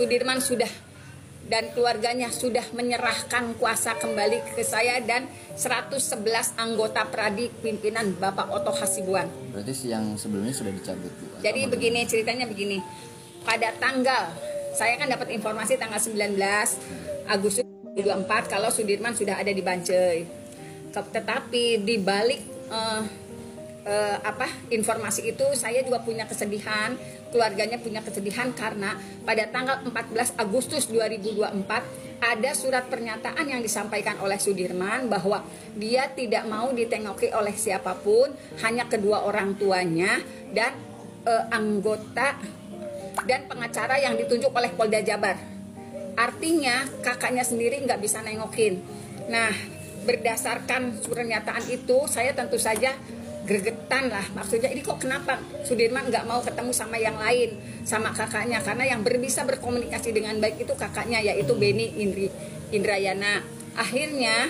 Sudirman sudah dan keluarganya sudah menyerahkan kuasa kembali ke saya dan 111 anggota Peradi pimpinan Bapak Oto Hasibuan. Berarti yang sebelumnya sudah dicabut, Bu? Jadi begini ceritanya begini. Pada tanggal, saya kan dapat informasi tanggal 19 Agustus 2024 kalau Sudirman sudah ada di Bancai. Tetapi di balik informasi itu saya juga punya kesedihan, keluarganya punya kesedihan karena pada tanggal 14 Agustus 2024 ada surat pernyataan yang disampaikan oleh Sudirman bahwa dia tidak mau ditengoki oleh siapapun, hanya kedua orang tuanya dan anggota dan pengacara yang ditunjuk oleh Polda Jabar. Artinya kakaknya sendiri nggak bisa nengokin. Nah, berdasarkan surat pernyataan itu saya tentu saja gregetan lah, maksudnya ini kok kenapa Sudirman nggak mau ketemu sama yang lain, sama kakaknya, karena yang bisa berkomunikasi dengan baik itu kakaknya, yaitu Beni Indrayana. Akhirnya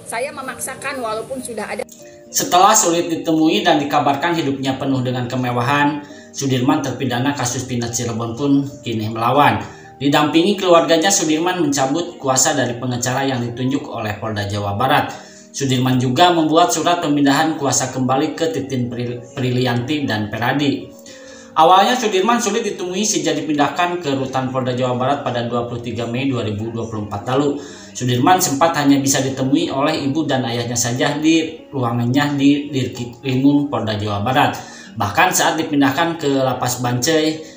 saya memaksakan walaupun sudah ada. Setelah sulit ditemui dan dikabarkan hidupnya penuh dengan kemewahan, Sudirman terpidana kasus Pindad Cirebon pun kini melawan. Didampingi keluarganya, Sudirman mencabut kuasa dari pengacara yang ditunjuk oleh Polda Jawa Barat. Sudirman juga membuat surat pemindahan kuasa kembali ke Titin Prilianti dan Peradi. Awalnya Sudirman sulit ditemui sejak dipindahkan ke Rutan Polda Jawa Barat pada 23 Mei 2024 lalu. Sudirman sempat hanya bisa ditemui oleh ibu dan ayahnya saja di ruangannya di Dirkrimum Polda Jawa Barat. Bahkan saat dipindahkan ke Lapas Bancai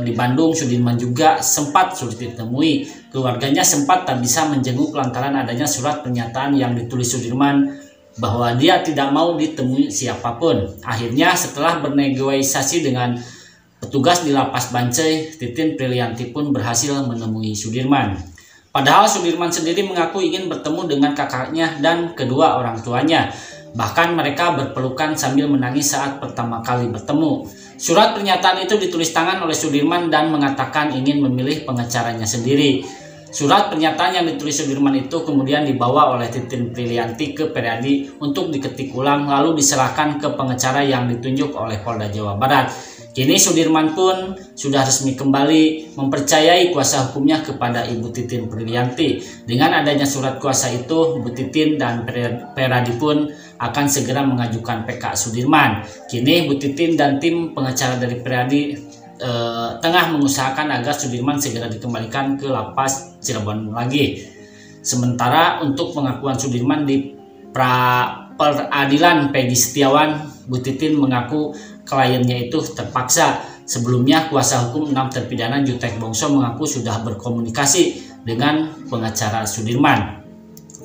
di Bandung, Sudirman juga sempat sulit ditemui. Keluarganya sempat tak bisa menjenguk lantaran adanya surat pernyataan yang ditulis Sudirman bahwa dia tidak mau ditemui siapapun. Akhirnya setelah bernegosiasi dengan petugas di Lapas Bancai, Titin Prilianti pun berhasil menemui Sudirman. Padahal Sudirman sendiri mengaku ingin bertemu dengan kakaknya dan kedua orang tuanya. Bahkan mereka berpelukan sambil menangis saat pertama kali bertemu. Surat pernyataan itu ditulis tangan oleh Sudirman dan mengatakan ingin memilih pengacaranya sendiri. Surat pernyataan yang ditulis Sudirman itu kemudian dibawa oleh Titin Prilianti ke Peradi untuk diketik ulang lalu diserahkan ke pengacara yang ditunjuk oleh Polda Jawa Barat. Kini Sudirman pun sudah resmi kembali mempercayai kuasa hukumnya kepada Ibu Titin Prilianti. Dengan adanya surat kuasa itu, Bu Titin dan Peradi pun akan segera mengajukan PK Sudirman. Kini Bu Titin dan tim pengacara dari Peradi tengah mengusahakan agar Sudirman segera dikembalikan ke Lapas Cirebon lagi. Sementara untuk pengakuan Sudirman di Peradilan Peggy Setiawan, Bu Titin mengaku kliennya itu terpaksa. Sebelumnya kuasa hukum 6 terpidana Jutek Bongso mengaku sudah berkomunikasi dengan pengacara Sudirman.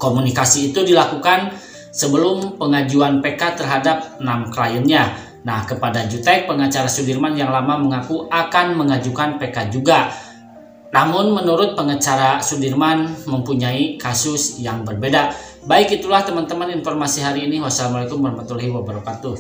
Komunikasi itu dilakukan sebelum pengajuan PK terhadap 6 kliennya. Nah, kepada Jutek, pengacara Sudirman yang lama mengaku akan mengajukan PK juga. Namun menurut pengacara Sudirman mempunyai kasus yang berbeda. Baik, itulah teman-teman informasi hari ini. Wassalamualaikum warahmatullahi wabarakatuh.